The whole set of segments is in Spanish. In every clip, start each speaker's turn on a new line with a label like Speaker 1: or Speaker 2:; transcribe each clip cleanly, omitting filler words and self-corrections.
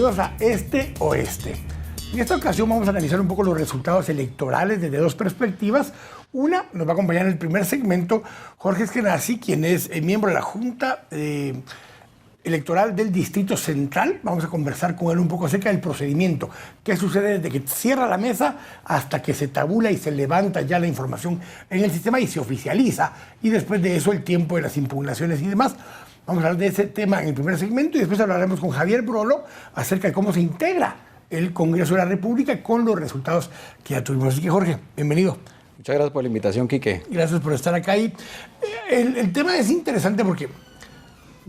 Speaker 1: Bienvenidos a Este Oeste. En esta ocasión vamos a analizar un poco los resultados electorales desde dos perspectivas. Una, nos va a acompañar en el primer segmento Jorge Eskenazi, quien es miembro de la Junta Electoral del Distrito Central. Vamos a conversar con él un poco acerca del procedimiento. ¿Qué sucede desde que cierra la mesa hasta que se tabula y se levanta ya la información en el sistema y se oficializa? Y después de eso el tiempo de las impugnaciones y demás. Vamos a hablar de ese tema en el primer segmento y después hablaremos con Javier Brolo acerca de cómo se integra el Congreso de la República con los resultados que ya tuvimos. Así que, Jorge, bienvenido.
Speaker 2: Muchas gracias por la invitación, Quique.
Speaker 1: Gracias por estar acá. Y el tema es interesante porque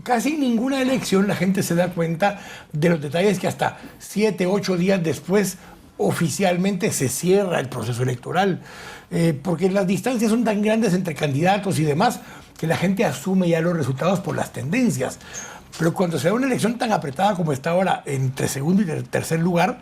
Speaker 1: casi ninguna elección la gente se da cuenta de los detalles que hasta 7, 8 días después oficialmente se cierra el proceso electoral. Porque las distancias son tan grandes entre candidatos y demás que la gente asume ya los resultados por las tendencias. Pero cuando se da una elección tan apretada como está ahora, entre segundo y tercer lugar,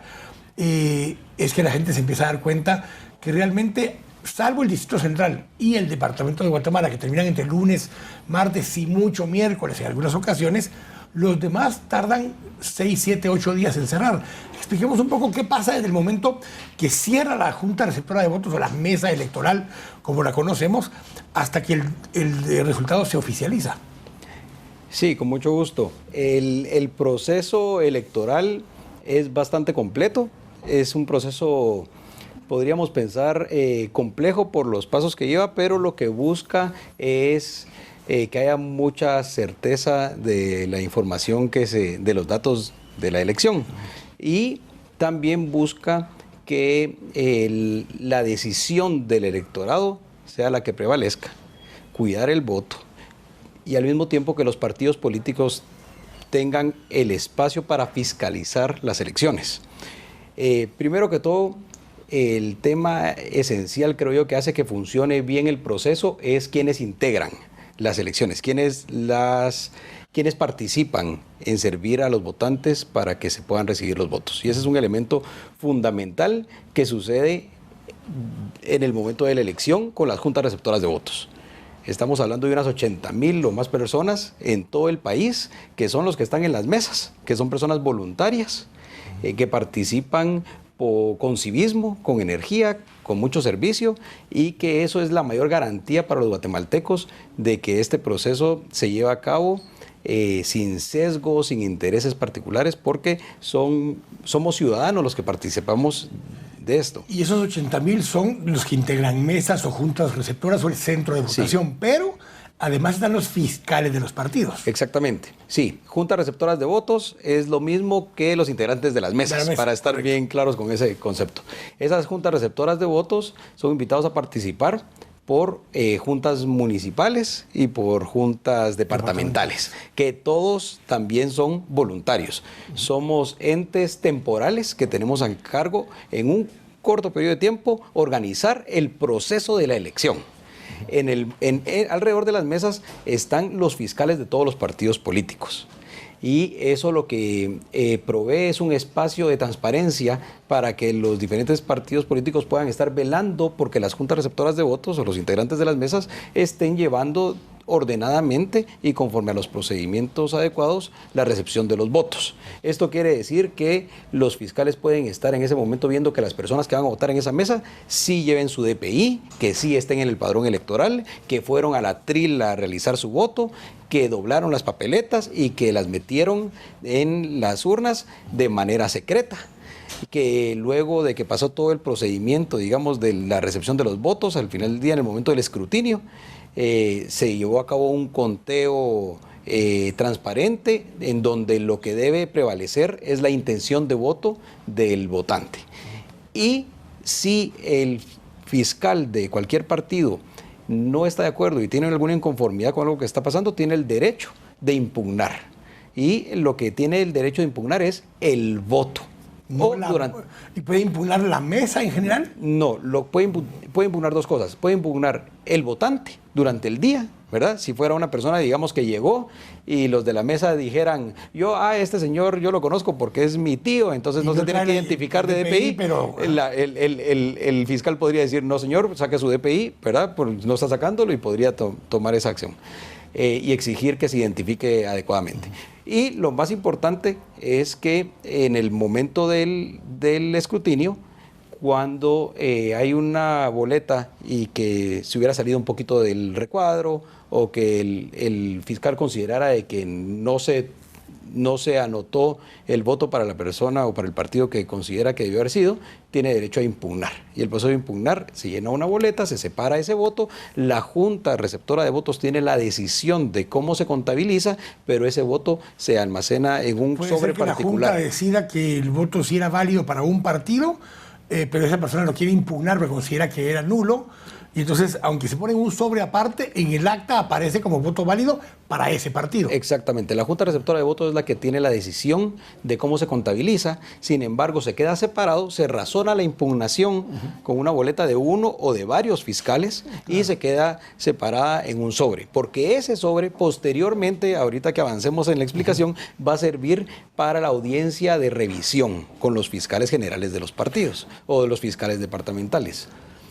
Speaker 1: es que la gente se empieza a dar cuenta que realmente, salvo el Distrito Central y el Departamento de Guatemala, que terminan entre lunes, martes y mucho miércoles en algunas ocasiones, los demás tardan 6, 7, 8 días en cerrar. Expliquemos un poco qué pasa desde el momento que cierra la Junta Receptora de Votos o la mesa electoral, como la conocemos, hasta que el resultado se oficializa.
Speaker 2: Sí, con mucho gusto. El proceso electoral es bastante completo. Es un proceso, podríamos pensar, complejo por los pasos que lleva, pero lo que busca es que haya mucha certeza de la información de los datos de la elección. Y también busca que la decisión del electorado sea la que prevalezca, cuidar el voto y al mismo tiempo que los partidos políticos tengan el espacio para fiscalizar las elecciones. Primero que todo, el tema esencial, creo yo, que hace que funcione bien el proceso es quienes integran las elecciones, quienes participan en servir a los votantes para que se puedan recibir los votos. Y ese es un elemento fundamental que sucede en el momento de la elección con las juntas receptoras de votos. Estamos hablando de unas 80,000 o más personas en todo el país que son los que están en las mesas, que son personas voluntarias, que participan con civismo, con energía, con mucho servicio, y que eso es la mayor garantía para los guatemaltecos de que este proceso se lleva a cabo sin sesgos, sin intereses particulares, porque somos ciudadanos los que participamos de esto.
Speaker 1: Y esos 80,000 son los que integran mesas o juntas receptoras o el centro de votación, sí. Pero además están los fiscales de los partidos.
Speaker 2: Exactamente, sí. Juntas receptoras de votos es lo mismo que los integrantes de las mesas, para estar correcto, bien claros con ese concepto. Esas juntas receptoras de votos son invitados a participar por juntas municipales y por juntas departamentales, que todos también son voluntarios. Somos entes temporales que tenemos a cargo en un corto periodo de tiempo organizar el proceso de la elección. Alrededor de las mesas están los fiscales de todos los partidos políticos. Y eso lo que provee es un espacio de transparencia para que los diferentes partidos políticos puedan estar velando porque las juntas receptoras de votos o los integrantes de las mesas estén llevando ordenadamente y conforme a los procedimientos adecuados la recepción de los votos. Esto quiere decir que los fiscales pueden estar en ese momento viendo que las personas que van a votar en esa mesa sí lleven su DPI, que sí estén en el padrón electoral, que fueron a la tril a realizar su voto, que doblaron las papeletas y que las metieron en las urnas de manera secreta. Que luego de que pasó todo el procedimiento, digamos, de la recepción de los votos, al final del día, en el momento del escrutinio, se llevó a cabo un conteo transparente en donde lo que debe prevalecer es la intención de voto del votante. Y si el fiscal de cualquier partido no está de acuerdo y tiene alguna inconformidad con algo que está pasando, tiene el derecho de impugnar. Y lo que tiene el derecho de impugnar es el voto.
Speaker 1: ¿Y puede impugnar la mesa en general?
Speaker 2: No, puede impugnar dos cosas. Puede impugnar el votante durante el día, ¿verdad? Si fuera una persona, digamos, que llegó y los de la mesa dijeran, este señor yo lo conozco porque es mi tío, entonces no se tiene que identificar de DPI, pero el fiscal podría decir, no señor, saque su DPI, ¿verdad? Pues no está sacándolo y podría tomar esa acción. y exigir que se identifique adecuadamente. Y lo más importante es que en el momento del escrutinio, cuando hay una boleta y que se hubiera salido un poquito del recuadro o que el fiscal considerara de que no se anotó el voto para la persona o para el partido que considera que debió haber sido, tiene derecho a impugnar. Y el proceso de impugnar, se llena una boleta, se separa ese voto, la Junta Receptora de Votos tiene la decisión de cómo se contabiliza, pero ese voto se almacena en un sobre particular.
Speaker 1: Puede ser que la Junta decida que el voto sí era válido para un partido, pero esa persona lo quiere impugnar porque considera que era nulo. Y entonces, aunque se pone un sobre aparte, en el acta aparece como voto válido para ese partido.
Speaker 2: Exactamente. La Junta Receptora de Votos es la que tiene la decisión de cómo se contabiliza. Sin embargo, se queda separado, se razona la impugnación con una boleta de uno o de varios fiscales y se queda separada en un sobre. Porque ese sobre, posteriormente, ahorita que avancemos en la explicación, va a servir para la audiencia de revisión con los fiscales generales de los partidos o de los fiscales departamentales.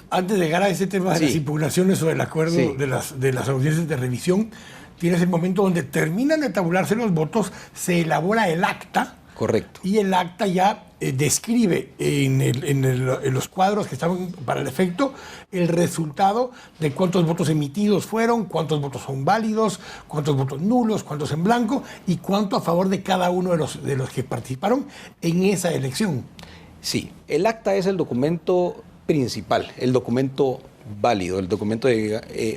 Speaker 1: Antes de llegar a ese tema de las impugnaciones o del acuerdo de las audiencias de revisión, tienes el momento donde terminan de tabularse los votos, se elabora el acta.
Speaker 2: Correcto.
Speaker 1: Y el acta ya describe en los cuadros que estaban para el efecto el resultado de cuántos votos emitidos fueron, cuántos votos son válidos, cuántos votos nulos, cuántos en blanco y cuánto a favor de cada uno de los que participaron en esa elección.
Speaker 2: Sí, el acta es el documento principal, el documento válido, el documento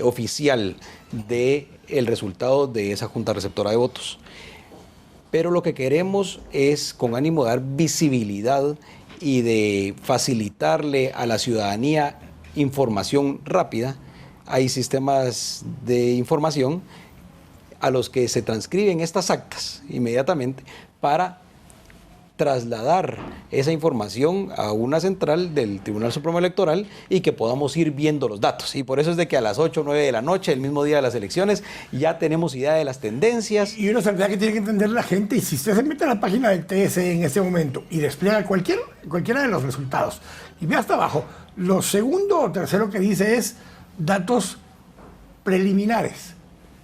Speaker 2: oficial del resultado de esa Junta Receptora de Votos. Pero lo que queremos es, con ánimo de dar visibilidad y de facilitarle a la ciudadanía información rápida, hay sistemas de información a los que se transcriben estas actas inmediatamente para trasladar esa información a una central del Tribunal Supremo Electoral y que podamos ir viendo los datos. Y por eso es de que a las 8 o 9 de la noche, el mismo día de las elecciones, ya tenemos idea de las tendencias.
Speaker 1: Y una salvedad que tiene que entender la gente, y si usted se mete a la página del TSE en este momento y despliega cualquiera de los resultados, y ve hasta abajo, lo segundo o tercero que dice es datos preliminares.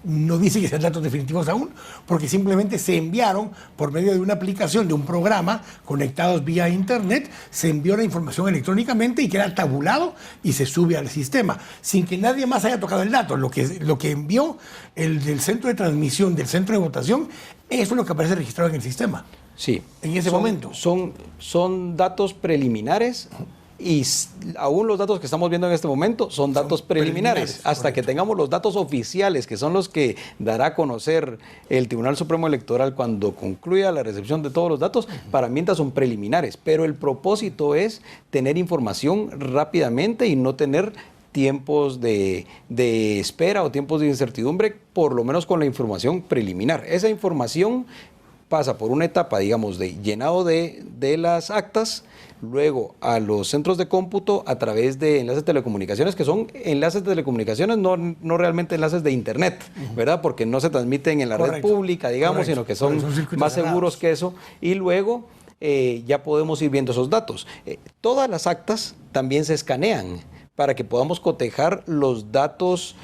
Speaker 1: No dice que sean datos definitivos aún, porque simplemente se enviaron por medio de una aplicación, de un programa conectados vía internet, se envió la información electrónicamente y queda tabulado y se sube al sistema, sin que nadie más haya tocado el dato. Lo que envió el del centro de transmisión, del centro de votación, eso es lo que aparece registrado en el sistema.
Speaker 2: Sí.
Speaker 1: En ese momento.
Speaker 2: Son datos preliminares. Y aún los datos que estamos viendo en este momento son datos preliminares. Hasta correcto. Que tengamos los datos oficiales, que son los que dará a conocer el Tribunal Supremo Electoral cuando concluya la recepción de todos los datos, para mientras son preliminares. Pero el propósito es tener información rápidamente y no tener tiempos de espera o tiempos de incertidumbre, por lo menos con la información preliminar. Esa información pasa por una etapa, digamos, de llenado de las actas, luego a los centros de cómputo a través de enlaces de telecomunicaciones, que son enlaces de telecomunicaciones, no realmente enlaces de internet, ¿verdad? Porque no se transmiten en la red pública, digamos, sino que son más seguros que eso. Y luego ya podemos ir viendo esos datos. Todas las actas también se escanean para que podamos cotejar los datos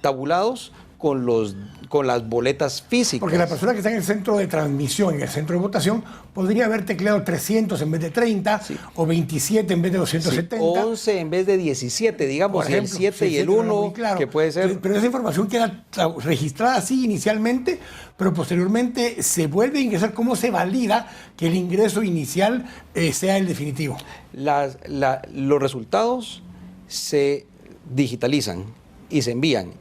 Speaker 2: tabulados con las boletas físicas.
Speaker 1: Porque la persona que está en el centro de transmisión, en el centro de votación, podría haber tecleado 300 en vez de 30, o 27 en vez de 270.
Speaker 2: Sí, 11 en vez de 17, digamos, por ejemplo, y el 7 y el 1, claro, que puede ser.
Speaker 1: Pero esa información queda registrada así inicialmente, pero posteriormente se vuelve a ingresar. ¿Cómo se valida que el ingreso inicial sea el definitivo?
Speaker 2: Los resultados se digitalizan y se envían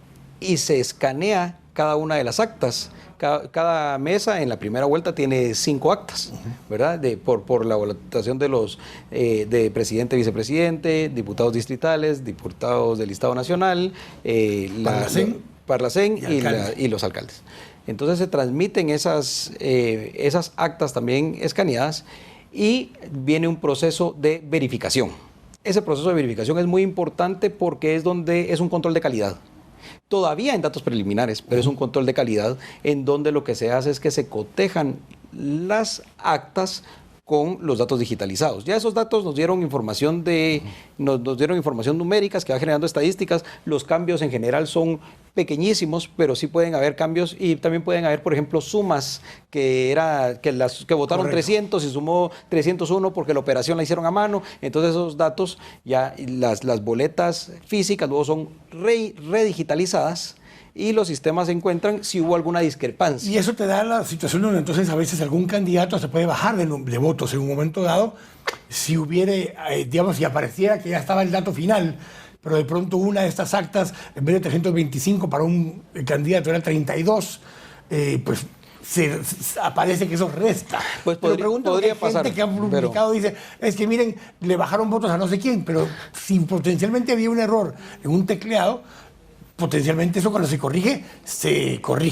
Speaker 2: y se escanea cada una de las actas. Cada mesa en la primera vuelta tiene 5 actas, ¿verdad? Por la votación de los de presidente, vicepresidente, diputados distritales, diputados del Estado Nacional, Parlacén y los alcaldes. Entonces se transmiten esas actas también escaneadas y viene un proceso de verificación. Ese proceso de verificación es muy importante porque es un control de calidad. Todavía en datos preliminares, pero es un control de calidad en donde lo que se hace es que se cotejan las actas con los datos digitalizados. Ya esos datos nos dieron información nos dieron información numéricas que va generando estadísticas. Los cambios en general son pequeñísimos, pero sí pueden haber cambios y también pueden haber, por ejemplo, sumas que votaron
Speaker 1: Correcto.
Speaker 2: 300 y sumó 301 porque la operación la hicieron a mano. Entonces esos datos, ya las boletas físicas luego son redigitalizadas y los sistemas encuentran si hubo alguna discrepancia.
Speaker 1: Y eso te da la situación donde entonces a veces algún candidato se puede bajar de votos en un momento dado, si hubiere, digamos, si apareciera que ya estaba el dato final, pero de pronto una de estas actas, en vez de 325 para un candidato era 32, pues aparece que eso resta.
Speaker 2: Pues
Speaker 1: Pero pregunto,
Speaker 2: podría
Speaker 1: porque hay gente
Speaker 2: pasar,
Speaker 1: que ha publicado dice, es que miren, le bajaron votos a no sé quién, pero si potencialmente había un error en un tecleado, potencialmente eso cuando se corrige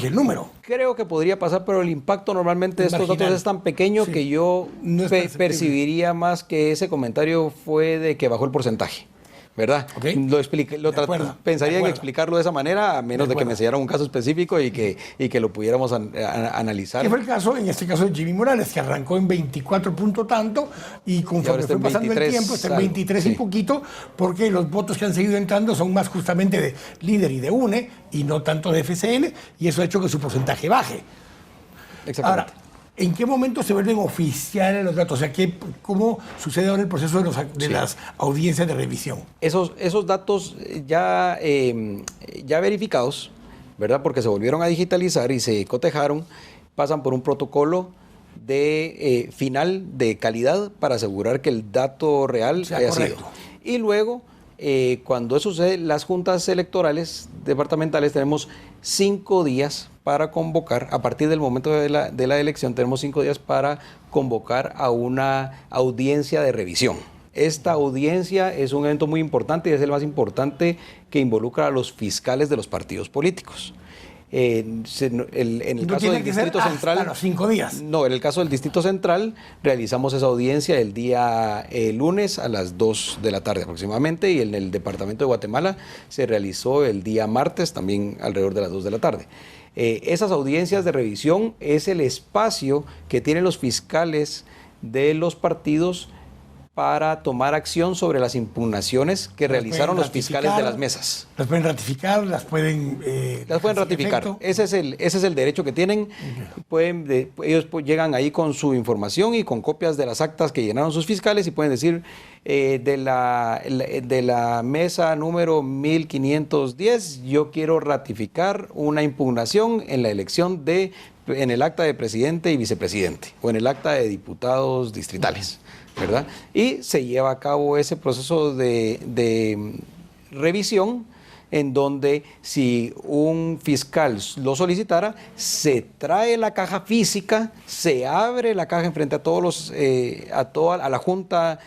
Speaker 1: el número.
Speaker 2: Creo que podría pasar, pero el impacto normalmente de estos datos es tan pequeño que yo
Speaker 1: No es perceptible.
Speaker 2: percibiría más que ese comentario fue de que bajó el porcentaje, ¿verdad?
Speaker 1: Ok.
Speaker 2: Pensaría
Speaker 1: De
Speaker 2: en
Speaker 1: acuerdo.
Speaker 2: explicarlo de esa manera, a menos de que me enseñaran un caso específico y que lo pudiéramos analizar.
Speaker 1: Que fue el caso, en este caso, de Jimmy Morales, que arrancó en 24 punto tanto y conforme
Speaker 2: ahora está
Speaker 1: fue
Speaker 2: en
Speaker 1: pasando
Speaker 2: 23
Speaker 1: el tiempo, está en
Speaker 2: algo,
Speaker 1: 23 y
Speaker 2: sí.
Speaker 1: poquito, porque los votos que han seguido entrando son más justamente de Líder y de UNE y no tanto de FCN, y eso ha hecho que su porcentaje baje.
Speaker 2: Exactamente.
Speaker 1: Ahora, ¿en qué momento se vuelven oficiales los datos? O sea, ¿cómo sucede ahora el proceso de las audiencias de revisión?
Speaker 2: Esos datos ya verificados, ¿verdad? Porque se volvieron a digitalizar y se cotejaron, pasan por un protocolo de final de calidad para asegurar que el dato real
Speaker 1: Sea
Speaker 2: haya
Speaker 1: correcto.
Speaker 2: sido. Y luego, cuando eso sucede, las juntas electorales departamentales tenemos 5 días para convocar, a partir del momento de la elección, tenemos 5 días para convocar a una audiencia de revisión. Esta audiencia es un evento muy importante y es el más importante que involucra a los fiscales de los partidos políticos. En el caso del Distrito Central,
Speaker 1: los 5 días.
Speaker 2: no, en el caso del Distrito Central realizamos esa audiencia el día lunes a las 2 de la tarde aproximadamente, y en el Departamento de Guatemala se realizó el día martes también alrededor de las 2 de la tarde. Esas audiencias de revisión es el espacio que tienen los fiscales de los partidos para tomar acción sobre las impugnaciones que realizaron los fiscales de las mesas.
Speaker 1: Las pueden ratificar, las pueden...
Speaker 2: Las pueden ratificar. Ese es el derecho que tienen. Ellos llegan ahí con su información y con copias de las actas que llenaron sus fiscales y pueden decir de la mesa número 1510, yo quiero ratificar una impugnación en la elección en el acta de presidente y vicepresidente o en el acta de diputados distritales, ¿verdad? Y se lleva a cabo ese proceso de revisión, en donde si un fiscal lo solicitara, se trae la caja física, se abre la caja enfrente a a la Junta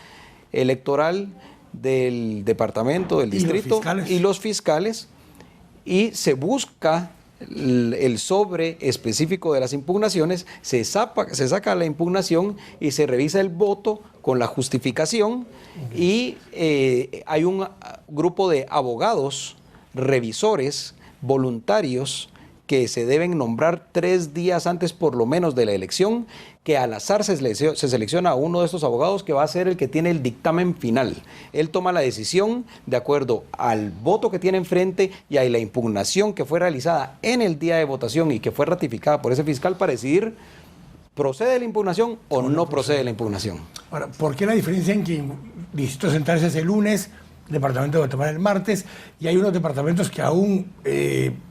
Speaker 2: Electoral del departamento, del distrito y los fiscales, y se busca el sobre específico de las impugnaciones, se saca la impugnación y se revisa el voto con la justificación, y hay un grupo de abogados, revisores, voluntarios, que se deben nombrar 3 días antes por lo menos de la elección, que al azar se selecciona a uno de estos abogados que va a ser el que tiene el dictamen final. Él toma la decisión de acuerdo al voto que tiene enfrente y a la impugnación que fue realizada en el día de votación y que fue ratificada por ese fiscal para decidir procede la impugnación o no procede la impugnación.
Speaker 1: Ahora, ¿por qué la diferencia en que Distrito Central es el lunes, Departamento de Guatemala el martes, y hay unos departamentos que aún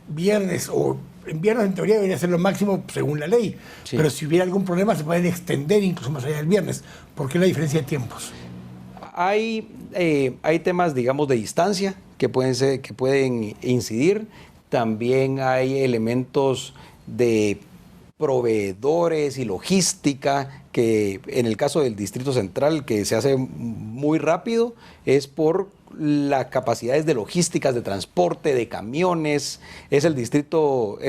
Speaker 1: viernes o en viernes en teoría debería ser lo máximo según la ley,
Speaker 2: sí,
Speaker 1: pero si hubiera algún problema se pueden extender incluso más allá del viernes? ¿Por qué la diferencia de tiempos?
Speaker 2: Hay temas, digamos, de distancia que pueden incidir. También hay elementos de proveedores y logística que en el caso del Distrito Central, que se hace muy rápido, es por las capacidades de logísticas, de transporte, de camiones. Es el distrito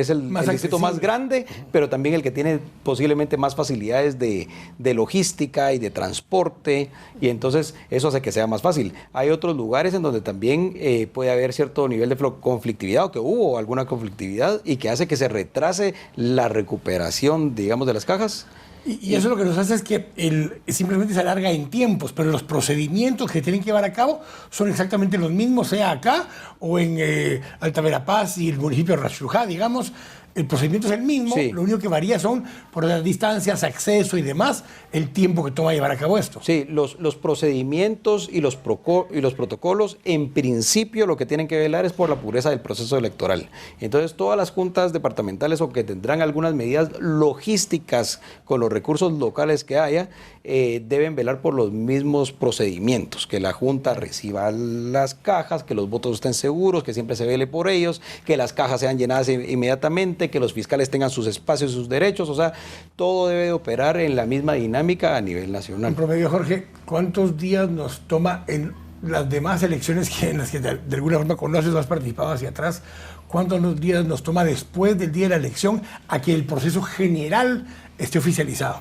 Speaker 2: más grande, pero también el que tiene posiblemente más facilidades de logística y de transporte, y entonces eso hace que sea más fácil. Hay otros lugares en donde también puede haber cierto nivel de conflictividad, o que hubo alguna conflictividad, y que hace que se retrase la recuperación, digamos, de las cajas.
Speaker 1: Y eso lo que nos hace es que simplemente se alarga en tiempos, pero los procedimientos que tienen que llevar a cabo son exactamente los mismos, sea acá o en Alta Verapaz y el municipio de Rachujá, digamos. El procedimiento es el mismo,
Speaker 2: Sí.
Speaker 1: lo único que varía son por las distancias, acceso y demás, el tiempo que toma llevar a cabo esto.
Speaker 2: Sí, los procedimientos y los protocolos, en principio lo que tienen que velar es por la pureza del proceso electoral. Entonces, todas las juntas departamentales o que tendrán algunas medidas logísticas con los recursos locales que haya, deben velar por los mismos procedimientos, que la junta reciba las cajas, que los votos estén seguros, que siempre se vele por ellos, que las cajas sean llenadas inmediatamente, que los fiscales tengan sus espacios y sus derechos, o sea, todo debe de operar en la misma dinámica a nivel nacional.
Speaker 1: En promedio, Jorge, ¿cuántos días nos toma en las demás elecciones en las que de alguna forma conoces o has participado hacia atrás? ¿Cuántos días nos toma después del día de la elección a que el proceso general esté oficializado?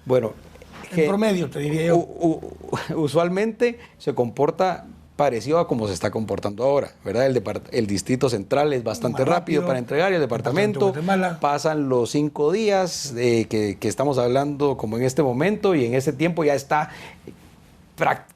Speaker 2: Bueno,
Speaker 1: en promedio, te diría yo.
Speaker 2: Usualmente se comporta parecido a como se está comportando ahora, ¿verdad? El distrito central es bastante rápido para entregar y el departamento pasan los 5 días que estamos hablando como en este momento, y en ese tiempo ya está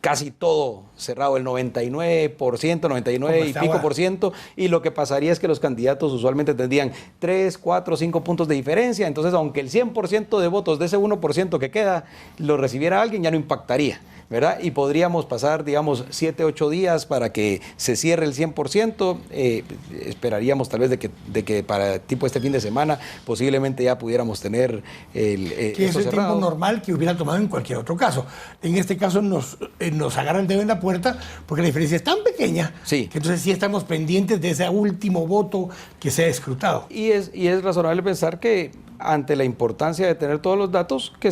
Speaker 2: casi todo cerrado, el 99%, 99 y pico por ciento, y lo que pasaría es que los candidatos usualmente tendrían 3, 4, 5 puntos de diferencia. Entonces, aunque el 100% de votos de ese 1% que queda lo recibiera alguien, ya no impactaría, ¿verdad? Y podríamos pasar, digamos, 7, 8 días para que se cierre el 100%. Esperaríamos tal vez de que para tipo este fin de semana posiblemente ya pudiéramos tener
Speaker 1: que es el tiempo normal que hubiera tomado en cualquier otro caso. En este caso nos agarra el dedo en la puerta porque la diferencia es tan pequeña,
Speaker 2: sí,
Speaker 1: que entonces sí estamos pendientes de ese último voto que sea escrutado.
Speaker 2: Y es razonable pensar que ante la importancia de tener todos los datos, que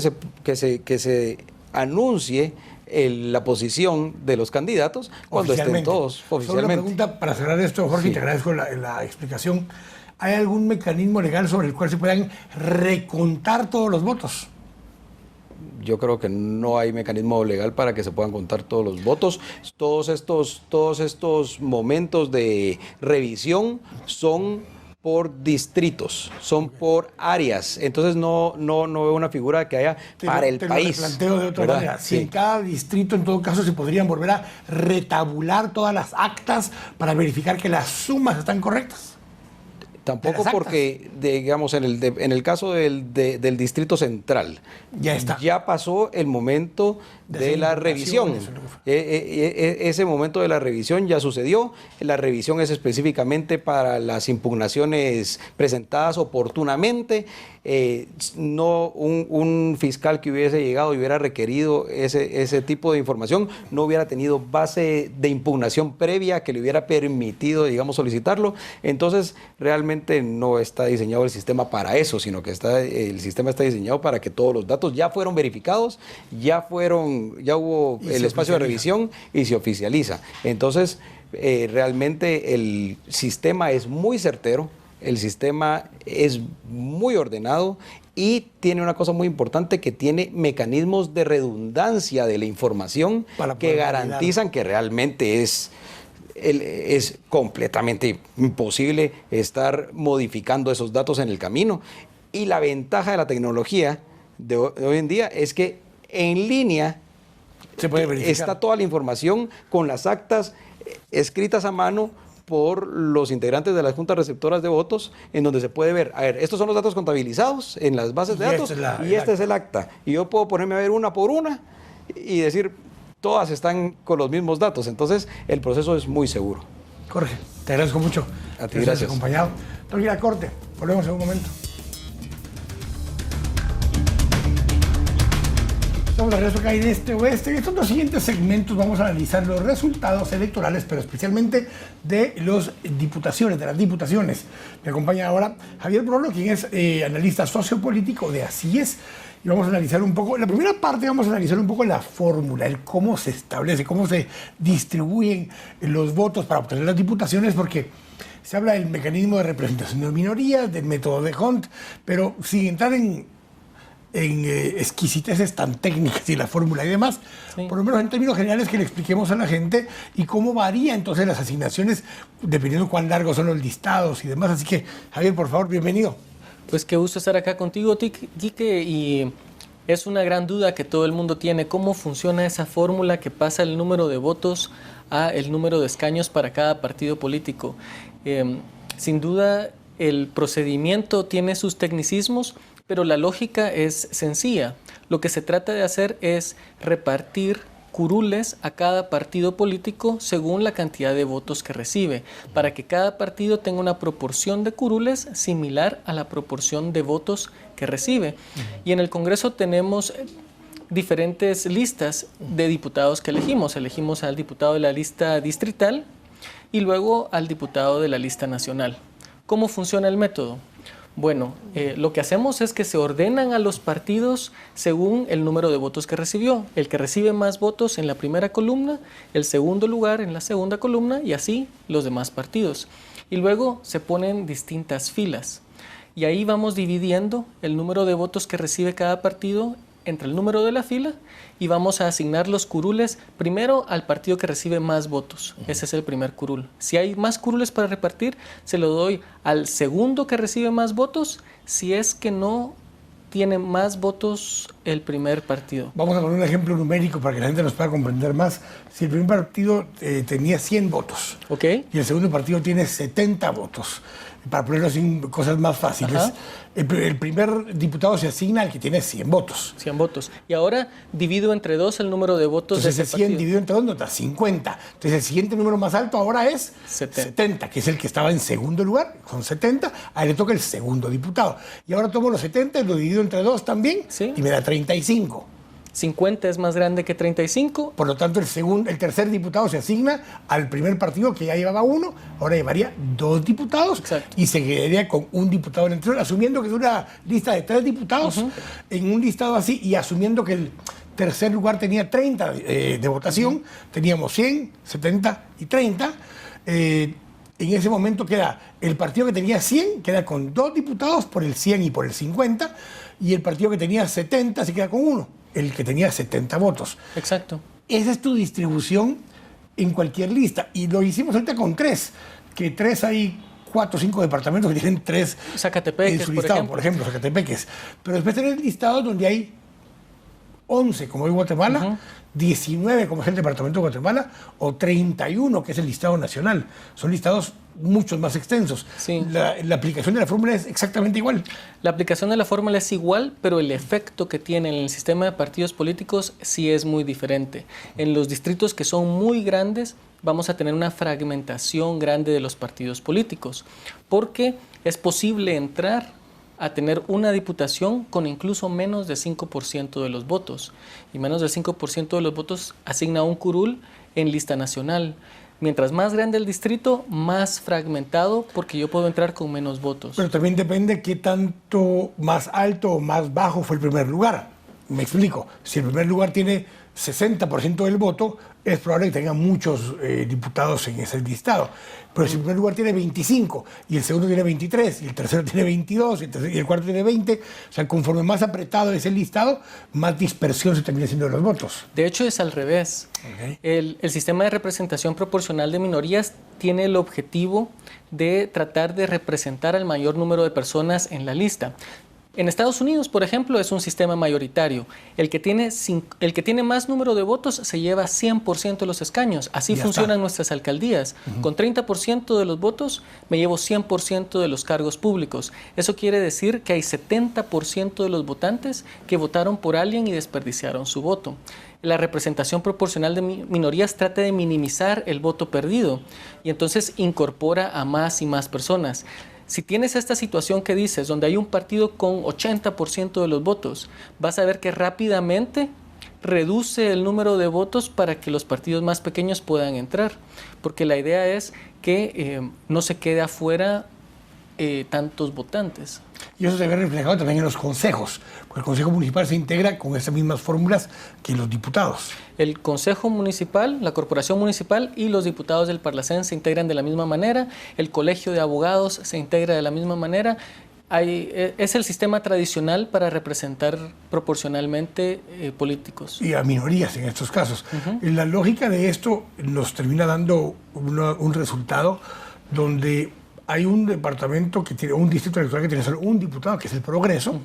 Speaker 2: se anuncie la posición de los candidatos cuando estén todos oficialmente.
Speaker 1: Solo una pregunta para cerrar esto, Jorge, y te agradezco la explicación. ¿Hay algún mecanismo legal sobre el cual se puedan recontar todos los votos?
Speaker 2: Yo creo que no hay mecanismo legal para que se puedan contar todos los votos. Todos estos momentos de revisión son por distritos, son por áreas. Entonces no veo una figura que haya para el país.
Speaker 1: Te lo planteo de otra manera. Si en cada distrito, en todo caso, se podrían volver a retabular todas las actas para verificar que las sumas están correctas.
Speaker 2: Tampoco, porque, digamos, en el caso del distrito central, ya pasó el momento de la revisión. Ese momento de la revisión ya sucedió. La revisión es específicamente para las impugnaciones presentadas oportunamente. No un fiscal que hubiese llegado y hubiera requerido ese tipo de información no hubiera tenido base de impugnación previa que le hubiera permitido, digamos, solicitarlo. Entonces, realmente no está diseñado el sistema para eso, sino que el sistema está diseñado para que todos los datos ya fueron verificados, ya hubo el espacio de revisión y se oficializa. Entonces, realmente el sistema es muy certero. El sistema es muy ordenado y tiene una cosa muy importante, que tiene mecanismos de redundancia de la información que garantizan que realmente es completamente imposible estar modificando esos datos en el camino. Y la ventaja de la tecnología de hoy en día es que en línea
Speaker 1: se puede verificar.
Speaker 2: Está toda la información con las actas escritas a mano por los integrantes de las juntas receptoras de votos, en donde se puede ver, a ver, estos son los datos contabilizados en las bases de datos y este es el acta. Y yo puedo ponerme a ver una por una y decir, todas están con los mismos datos. Entonces, el proceso es muy seguro.
Speaker 1: Jorge, te agradezco mucho.
Speaker 2: A ti, gracias.
Speaker 1: Acompañado. Tengo que ir a corte. Volvemos en un momento. Estamos de regreso acá en Este Oeste. En estos dos siguientes segmentos vamos a analizar los resultados electorales, pero especialmente de las diputaciones. Me acompaña ahora Javier Brolo, quien es analista sociopolítico de Así Es. Y vamos a analizar un poco, en la primera parte vamos a analizar un poco la fórmula, el cómo se establece, cómo se distribuyen los votos para obtener las diputaciones, porque se habla del mecanismo de representación de minorías, del método de Hunt, pero sin entrar en exquisiteces tan técnicas y la fórmula y demás, sí. Por lo menos en términos generales que le expliquemos a la gente y cómo varía entonces las asignaciones dependiendo cuán largos son los listados y demás. Así que, Javier, por favor, bienvenido.
Speaker 3: Pues qué gusto estar acá contigo, Quique, y Es una gran duda que todo el mundo tiene. ¿Cómo funciona esa fórmula que pasa el número de votos a el número de escaños para cada partido político? Sin duda, el procedimiento tiene sus tecnicismos, pero la lógica es sencilla. Lo que se trata de hacer es repartir curules a cada partido político según la cantidad de votos que recibe, para que cada partido tenga una proporción de curules similar a la proporción de votos que recibe. Y en el Congreso tenemos diferentes listas de diputados que elegimos. Elegimos al diputado de la lista distrital y luego al diputado de la lista nacional. ¿Cómo funciona el método? Bueno, lo que hacemos es que se ordenan a los partidos según el número de votos que recibió. El que recibe más votos en la primera columna, el segundo lugar en la segunda columna y así los demás partidos. Y luego se ponen distintas filas. Y ahí vamos dividiendo el número de votos que recibe cada partido entre el número de la fila y vamos a asignar los curules primero al partido que recibe más votos. Ese es el primer curul. Si hay más curules para repartir, se lo doy al segundo que recibe más votos, si es que no tiene más votos el primer partido.
Speaker 1: Vamos a poner un ejemplo numérico para que la gente nos pueda comprender más. Si el primer partido tenía 100 votos,
Speaker 3: ¿Okay?
Speaker 1: Y el segundo partido tiene 70 votos, para ponerlo en cosas más fáciles, el primer diputado se asigna al que tiene 100 votos.
Speaker 3: 100 votos. Y ahora divido entre 2 el número de votos.
Speaker 1: Entonces
Speaker 3: de
Speaker 1: ese
Speaker 3: ese
Speaker 1: 100
Speaker 3: partido.
Speaker 1: dividido entre 2 nos da 50. Entonces el siguiente número más alto ahora es 70, que es el que estaba en segundo lugar, con 70. A él le toca el segundo diputado. Y ahora tomo los 70 y lo divido entre 2 también,
Speaker 3: Sí.
Speaker 1: y me da 35.
Speaker 3: 50 es más grande que 35.
Speaker 1: Por lo tanto, el tercer diputado se asigna al primer partido que ya llevaba 1, ahora llevaría 2 diputados.
Speaker 3: Exacto.
Speaker 1: Y se quedaría con un diputado en el interior, asumiendo que es una lista de 3 diputados en un listado así y asumiendo que el tercer lugar tenía 30 de votación, teníamos 100, 70 y 30. En ese momento queda el partido que tenía 100, queda con 2 diputados por el 100 y por el 50, y el partido que tenía 70 se queda con 1. El que tenía 70 votos.
Speaker 3: Exacto.
Speaker 1: Esa es tu distribución en cualquier lista. Y lo hicimos ahorita con 3, que 3 hay 4 o 5 departamentos que tienen 3
Speaker 3: Zacatepeques,
Speaker 1: en su listado, por ejemplo, Zacatepeques. Pero después tenés listados donde hay 11, como es Guatemala, 19, como es el departamento de Guatemala, o 31, que es el listado nacional. Son listados mucho más extensos.
Speaker 3: Sí.
Speaker 1: La aplicación de la fórmula es exactamente igual.
Speaker 3: La aplicación de la fórmula es igual, pero el efecto que tiene en el sistema de partidos políticos sí es muy diferente. En los distritos que son muy grandes, vamos a tener una fragmentación grande de los partidos políticos, porque es posible entrar a tener una diputación con incluso menos de 5% de los votos. Y menos del 5% de los votos asigna un curul en lista nacional. Mientras más grande el distrito, más fragmentado, porque yo puedo entrar con menos votos.
Speaker 1: Pero también depende qué tanto más alto o más bajo fue el primer lugar. Me explico. Si el primer lugar tiene 60% del voto, es probable que tenga muchos diputados en ese listado. Pero si el primer lugar tiene 25, y el segundo tiene 23, y el tercero tiene 22, y el cuarto tiene 20, o sea, conforme más apretado es el listado, más dispersión se termina haciendo de los votos.
Speaker 3: De hecho, es al revés.
Speaker 1: Okay.
Speaker 3: El sistema de representación proporcional de minorías tiene el objetivo de tratar de representar al mayor número de personas en la lista. En Estados Unidos, por ejemplo, es un sistema mayoritario. El que tiene más número de votos se lleva 100% de los escaños. Así funcionan nuestras alcaldías. Con 30% de los votos me llevo 100% de los cargos públicos. Eso quiere decir que hay 70% de los votantes que votaron por alguien y desperdiciaron su voto. La representación proporcional de minorías trata de minimizar el voto perdido y entonces incorpora a más y más personas. Si tienes esta situación que dices, donde hay un partido con 80% de los votos, vas a ver que rápidamente reduce el número de votos para que los partidos más pequeños puedan entrar, porque la idea es que no se quede afuera tantos votantes.
Speaker 1: Y eso se ve reflejado también en los consejos, porque el Consejo Municipal se integra con esas mismas fórmulas que los diputados.
Speaker 3: El Consejo Municipal, la Corporación Municipal y los diputados del Parlacén se integran de la misma manera, el Colegio de Abogados se integra de la misma manera. Es el sistema tradicional para representar proporcionalmente políticos.
Speaker 1: Y a minorías en estos casos. La lógica de esto nos termina dando un resultado donde hay un departamento que tiene un distrito electoral que tiene solo un diputado, que es el Progreso,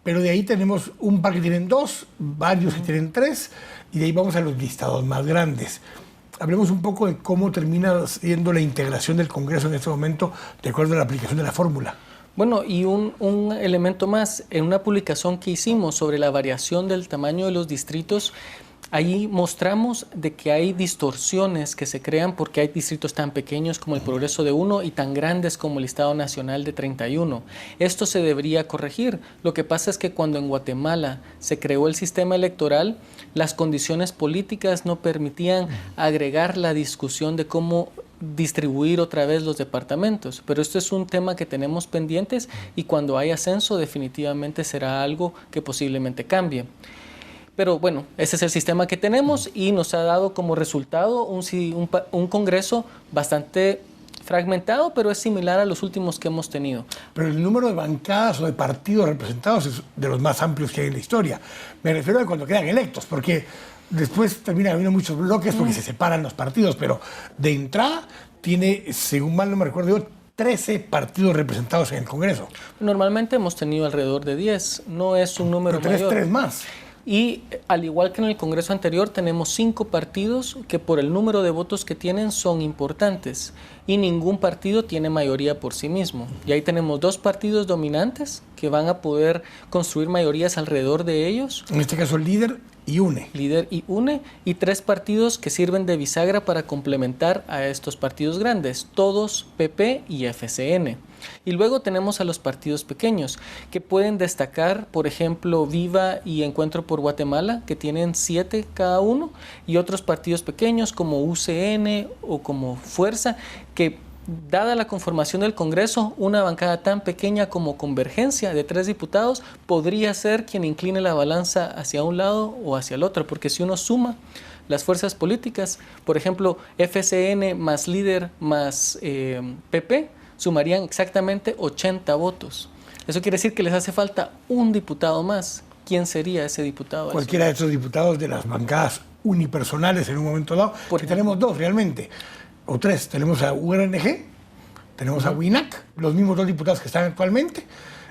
Speaker 1: pero de ahí tenemos un par que tienen 2, varios que tienen 3, y de ahí vamos a los listados más grandes. Hablemos un poco de cómo termina siendo la integración del Congreso en este momento de acuerdo a la aplicación de la fórmula.
Speaker 3: Bueno, y un elemento más, en una publicación que hicimos sobre la variación del tamaño de los distritos, ahí mostramos de que hay distorsiones que se crean porque hay distritos tan pequeños como el Progreso de 1 y tan grandes como el Estado Nacional de 31. Esto se debería corregir. Lo que pasa es que cuando en Guatemala se creó el sistema electoral, las condiciones políticas no permitían agregar la discusión de cómo distribuir otra vez los departamentos, pero esto es un tema que tenemos pendientes y cuando hay ascenso definitivamente será algo que posiblemente cambie. Pero bueno, ese es el sistema que tenemos y nos ha dado como resultado un Congreso bastante fragmentado, pero es similar a los últimos que hemos tenido.
Speaker 1: Pero el número de bancadas o de partidos representados es de los más amplios que hay en la historia. Me refiero a cuando quedan electos, porque después terminan habiendo muchos bloques porque se separan los partidos, pero de entrada tiene, según mal no me recuerdo yo, 13 partidos representados en el Congreso.
Speaker 3: Normalmente hemos tenido alrededor de 10, no es un número mayor.
Speaker 1: 3 más.
Speaker 3: Y al igual que en el Congreso anterior, tenemos 5 partidos que por el número de votos que tienen son importantes y ningún partido tiene mayoría por sí mismo. Y ahí tenemos 2 partidos dominantes que van a poder construir mayorías alrededor de ellos.
Speaker 1: En este caso, Líder y UNE.
Speaker 3: Líder y UNE, y 3 partidos que sirven de bisagra para complementar a estos partidos grandes, todos PP y FCN. Y luego tenemos a los partidos pequeños, que pueden destacar, por ejemplo, Viva y Encuentro por Guatemala, que tienen 7 cada uno, y otros partidos pequeños como UCN o como Fuerza, que dada la conformación del Congreso, una bancada tan pequeña como Convergencia de 3 diputados podría ser quien incline la balanza hacia un lado o hacia el otro, porque si uno suma las fuerzas políticas, por ejemplo, FCN más Líder más PP, sumarían exactamente 80 votos. Eso quiere decir que les hace falta un diputado más. ¿Quién sería ese diputado?
Speaker 1: Cualquiera de esos diputados de las bancadas unipersonales en un momento dado, porque tenemos 2 realmente, o 3. Tenemos a URNG, tenemos a WINAC, los mismos 2 diputados que están actualmente,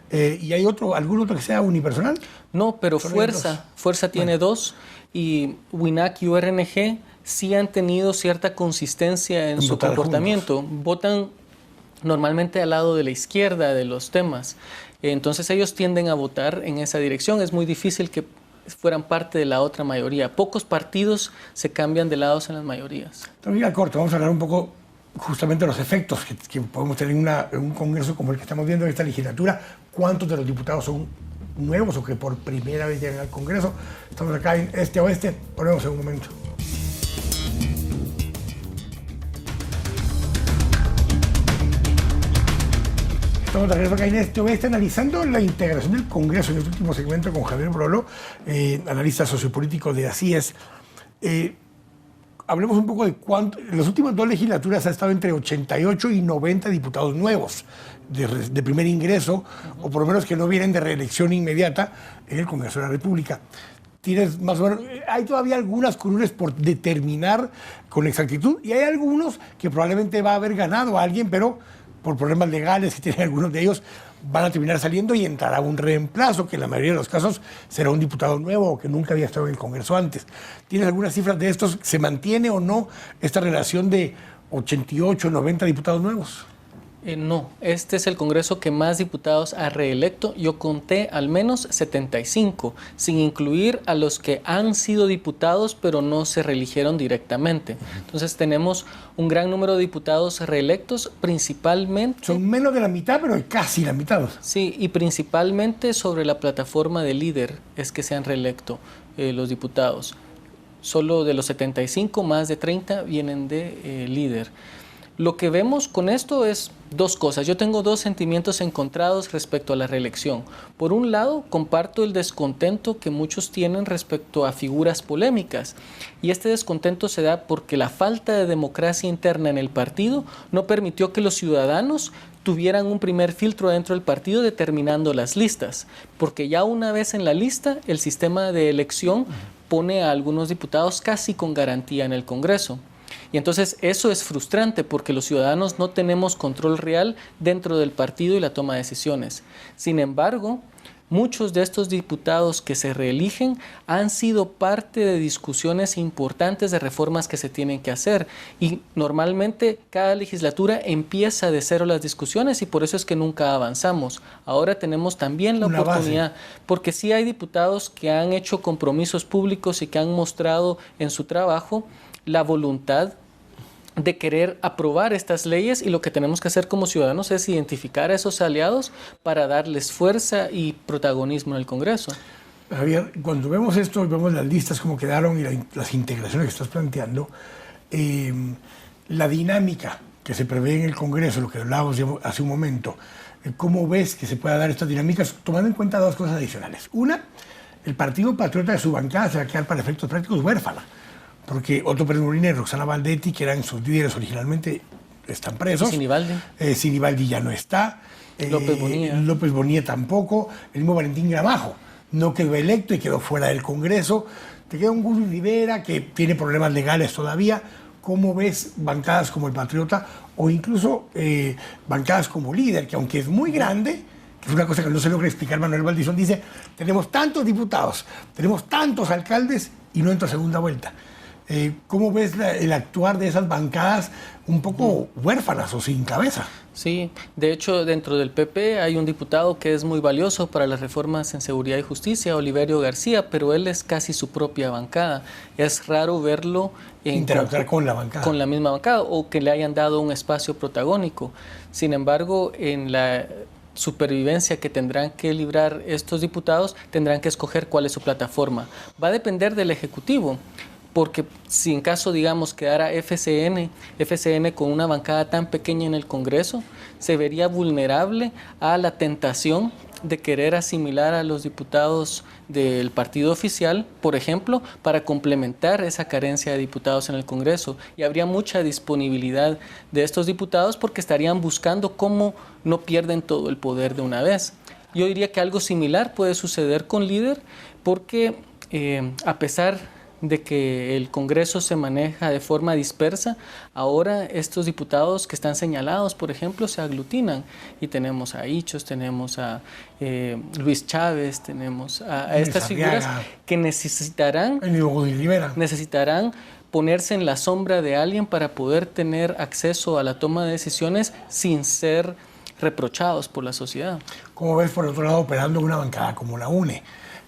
Speaker 1: y hay algún otro que sea unipersonal.
Speaker 3: No, pero Fuerza tiene 2 y WINAC y URNG sí han tenido cierta consistencia en su comportamiento. Juntos. Votan normalmente al lado de la izquierda de los temas. Entonces ellos tienden a votar en esa dirección. Es muy difícil que fueran parte de la otra mayoría. Pocos partidos se cambian de lados en las mayorías.
Speaker 1: Mira, corto, vamos a hablar un poco justamente de los efectos que podemos tener en un Congreso como el que estamos viendo en esta legislatura. ¿Cuántos de los diputados son nuevos o que por primera vez llegan al Congreso? Estamos acá en Este Oeste. Volvemos en un momento. Estamos de regreso acá en Este Oeste analizando la integración del Congreso en este último segmento con Javier Brolo, analista sociopolítico de Así Es. Hablemos un poco de cuánto. En las últimas 2 legislaturas ha estado entre 88 y 90 diputados nuevos de primer ingreso, o por lo menos que no vienen de reelección inmediata en el Congreso de la República. Tienes más o menos, hay todavía algunas curules por determinar con exactitud y hay algunos que probablemente va a haber ganado a alguien, pero por problemas legales que tienen algunos de ellos, van a terminar saliendo y entrará un reemplazo, que en la mayoría de los casos será un diputado nuevo o que nunca había estado en el Congreso antes. ¿Tienes algunas cifras de estos? ¿Se mantiene o no esta relación de 88, 90 diputados nuevos?
Speaker 3: No, este es el Congreso que más diputados ha reelecto. Yo conté al menos 75, sin incluir a los que han sido diputados pero no se reeligieron directamente. Entonces tenemos un gran número de diputados reelectos, principalmente...
Speaker 1: Son menos de la mitad, pero casi la mitad.
Speaker 3: Sí, y principalmente sobre la plataforma de Líder es que se han reelecto los diputados. Solo de los 75, más de 30 vienen de Líder. Lo que vemos con esto es 2 cosas. Yo tengo 2 sentimientos encontrados respecto a la reelección. Por un lado, comparto el descontento que muchos tienen respecto a figuras polémicas. Y este descontento se da porque la falta de democracia interna en el partido no permitió que los ciudadanos tuvieran un primer filtro dentro del partido determinando las listas. Porque ya una vez en la lista, el sistema de elección pone a algunos diputados casi con garantía en el Congreso. Y entonces eso es frustrante porque los ciudadanos no tenemos control real dentro del partido y la toma de decisiones. Sin embargo, muchos de estos diputados que se reeligen han sido parte de discusiones importantes de reformas que se tienen que hacer. Y normalmente cada legislatura empieza de cero las discusiones y por eso es que nunca avanzamos. Ahora tenemos también la oportunidad, porque sí hay diputados que han hecho compromisos públicos y que han mostrado en su trabajo la voluntad de querer aprobar estas leyes, y lo que tenemos que hacer como ciudadanos es identificar a esos aliados para darles fuerza y protagonismo en el Congreso.
Speaker 1: Javier, cuando vemos esto, vemos las listas como quedaron y las integraciones que estás planteando, la dinámica que se prevé en el Congreso, lo que hablábamos hace un momento, ¿cómo ves que se pueda dar estas dinámicas tomando en cuenta dos cosas adicionales? Una, el Partido Patriota de su bancada se va a quedar para efectos prácticos huérfana, porque Otto Pérez Molina y Roxana Valdetti, que eran sus líderes originalmente, están presos.
Speaker 3: Sinibaldi.
Speaker 1: Sinibaldi ya no está.
Speaker 3: López Bonilla.
Speaker 1: López Bonilla tampoco. El mismo Valentín Gramajo no quedó electo y quedó fuera del Congreso. Te queda un Gus Rivera que tiene problemas legales todavía. ¿Cómo ves bancadas como el Patriota o incluso bancadas como Líder, que aunque es muy grande, que es una cosa que no se logra explicar Manuel Valdizón, dice, tenemos tantos diputados, tenemos tantos alcaldes y no entra segunda vuelta? ¿Cómo ves el actuar de esas bancadas un poco huérfanas o sin cabeza?
Speaker 3: Sí, de hecho dentro del PP hay un diputado que es muy valioso para las reformas en seguridad y justicia, Oliverio García, pero él es casi su propia bancada. Es raro verlo
Speaker 1: interactuar con la bancada.
Speaker 3: Con la misma bancada o que le hayan dado un espacio protagónico. Sin embargo, en la supervivencia que tendrán que librar estos diputados, tendrán que escoger cuál es su plataforma. Va a depender del Ejecutivo. Porque si en caso, digamos, quedara FCN con una bancada tan pequeña en el Congreso, se vería vulnerable a la tentación de querer asimilar a los diputados del partido oficial, por ejemplo, para complementar esa carencia de diputados en el Congreso. Y habría mucha disponibilidad de estos diputados porque estarían buscando cómo no pierden todo el poder de una vez. Yo diría que algo similar puede suceder con Líder, porque a pesar de que el Congreso se maneja de forma dispersa, ahora estos diputados que están señalados, por ejemplo, se aglutinan y tenemos a Hichos, tenemos a Luis Chávez, tenemos a estas figuras que necesitarán ponerse en la sombra de alguien para poder tener acceso a la toma de decisiones sin ser reprochados por la sociedad.
Speaker 1: ¿Cómo ves, por otro lado, operando una bancada como la UNE?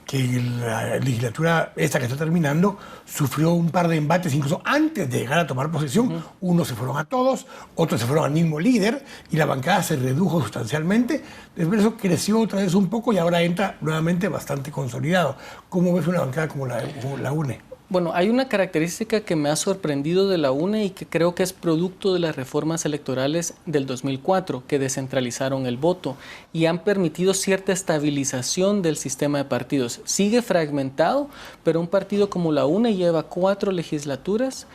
Speaker 1: Que la legislatura esta que está terminando sufrió un par de embates incluso antes de llegar a tomar posesión. Unos se fueron a todos, otros se fueron al mismo Líder y la bancada se redujo sustancialmente. Después eso creció otra vez un poco y ahora entra nuevamente bastante consolidado. ¿Cómo ves una bancada como la UNE?
Speaker 3: Bueno, hay una característica que me ha sorprendido de la UNE y que creo que es producto de las reformas electorales del 2004, que descentralizaron el voto y han permitido cierta estabilización del sistema de partidos. Sigue fragmentado, pero un partido como la UNE lleva 4 legislaturas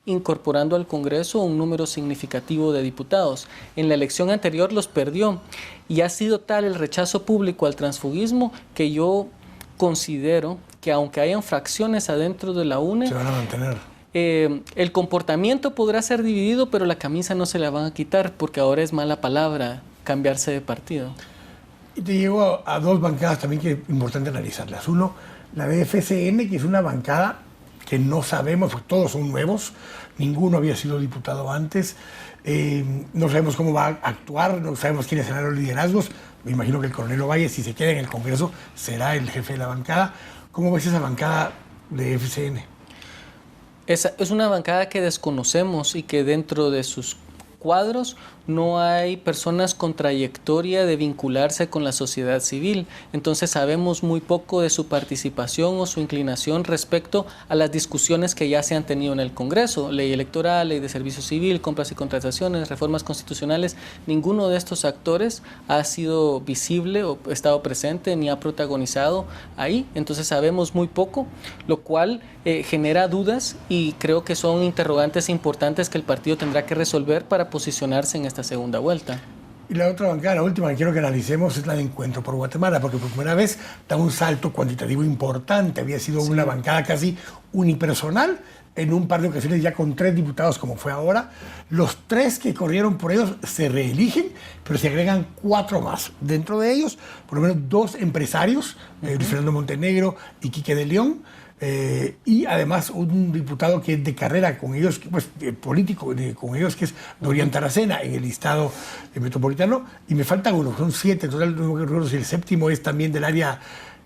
Speaker 3: incorporando al Congreso un número significativo de diputados. En la elección anterior los perdió y ha sido tal el rechazo público al transfugismo que yo considero que aunque hayan fracciones adentro de la UNE,
Speaker 1: se van a mantener.
Speaker 3: El comportamiento podrá ser dividido, pero la camisa no se la van a quitar porque ahora es mala palabra cambiarse de partido.
Speaker 1: Y te llevo a dos bancadas también que es importante analizarlas. Uno, la de FCN, que es una bancada que no sabemos, porque todos son nuevos, ninguno había sido diputado antes, no sabemos cómo va a actuar, no sabemos quiénes serán los liderazgos. Me imagino que el coronel Ovalle, si se queda en el Congreso, será el jefe de la bancada. ¿Cómo ves esa bancada de FCN?
Speaker 3: Es una bancada que desconocemos y que dentro de sus cuadros no hay personas con trayectoria de vincularse con la sociedad civil. Entonces sabemos muy poco de su participación o su inclinación respecto a las discusiones que ya se han tenido en el Congreso. Ley electoral, ley de servicio civil, compras y contrataciones, reformas constitucionales. Ninguno de estos actores ha sido visible o estado presente ni ha protagonizado ahí. Entonces sabemos muy poco, lo cual genera dudas y creo que son interrogantes importantes que el partido tendrá que resolver para posicionarse en esta segunda vuelta.
Speaker 1: Y la otra bancada, la última que quiero que analicemos, es la de Encuentro por Guatemala, porque por primera vez da un salto cuantitativo importante. Había sido una bancada casi unipersonal, en un par de ocasiones ya con 3 diputados como fue ahora. Los 3 que corrieron por ellos se reeligen, pero se agregan 4 más. Dentro de ellos, por lo menos 2 empresarios, Luis Fernando Montenegro y Quique de León, y además un diputado que es de carrera con ellos, pues político con ellos, que es Dorian Taracena, en el listado metropolitano. Y me faltan uno, son 7, en total no recuerdo si el 7º es también del área.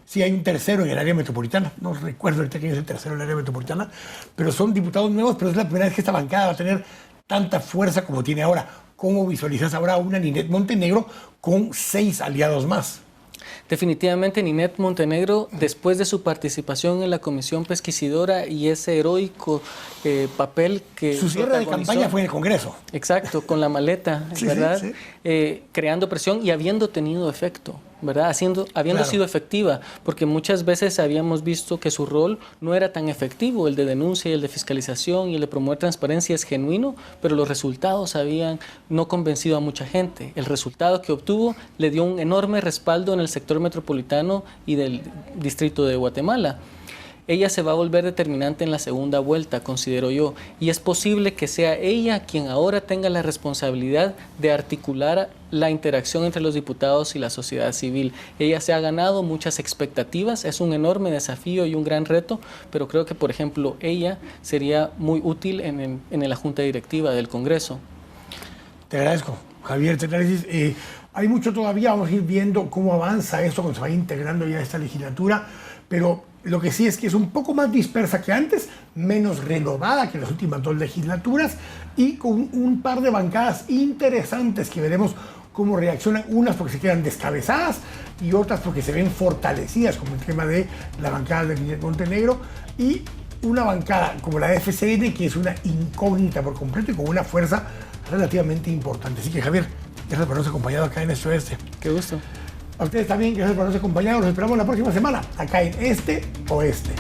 Speaker 1: Sí, hay un tercero en el área metropolitana, no recuerdo ahorita quién es el tercero en el área metropolitana, pero son diputados nuevos, pero es la primera vez que esta bancada va a tener tanta fuerza como tiene ahora. ¿Cómo visualizas ahora una Ninette Montenegro con 6 aliados más?
Speaker 3: Definitivamente Ninette Montenegro, después de su participación en la comisión pesquisidora y ese heroico papel que
Speaker 1: su cierre de campaña fue en el Congreso.
Speaker 3: Exacto, con la maleta,
Speaker 1: sí,
Speaker 3: ¿verdad?
Speaker 1: Sí, sí.
Speaker 3: Creando presión y habiendo tenido efecto, ¿verdad? Habiendo sido efectiva, porque muchas veces habíamos visto que su rol no era tan efectivo, el de denuncia y el de fiscalización y el de promover transparencia es genuino, pero los resultados habían no convencido a mucha gente. El resultado que obtuvo le dio un enorme respaldo en el sector metropolitano y del distrito de Guatemala. Ella se va a volver determinante en la segunda vuelta, considero yo, y es posible que sea ella quien ahora tenga la responsabilidad de articular la interacción entre los diputados y la sociedad civil. Ella se ha ganado muchas expectativas, es un enorme desafío y un gran reto, pero creo que, por ejemplo, ella sería muy útil en la Junta Directiva del Congreso.
Speaker 1: Te agradezco, Javier. Hay mucho todavía, vamos a ir viendo cómo avanza esto cuando se vaya integrando ya esta legislatura, pero lo que sí es que es un poco más dispersa que antes, menos renovada que las últimas 2 legislaturas y con un par de bancadas interesantes que veremos cómo reaccionan, unas porque se quedan descabezadas y otras porque se ven fortalecidas, como el tema de la bancada de Ninette Montenegro, y una bancada como la de FCN, que es una incógnita por completo y con una fuerza relativamente importante. Así que, Javier, gracias por habernos acompañado acá en Este Oeste.
Speaker 3: Qué gusto.
Speaker 1: A ustedes también, gracias por habernos acompañado. Los esperamos la próxima semana acá en Este Oeste.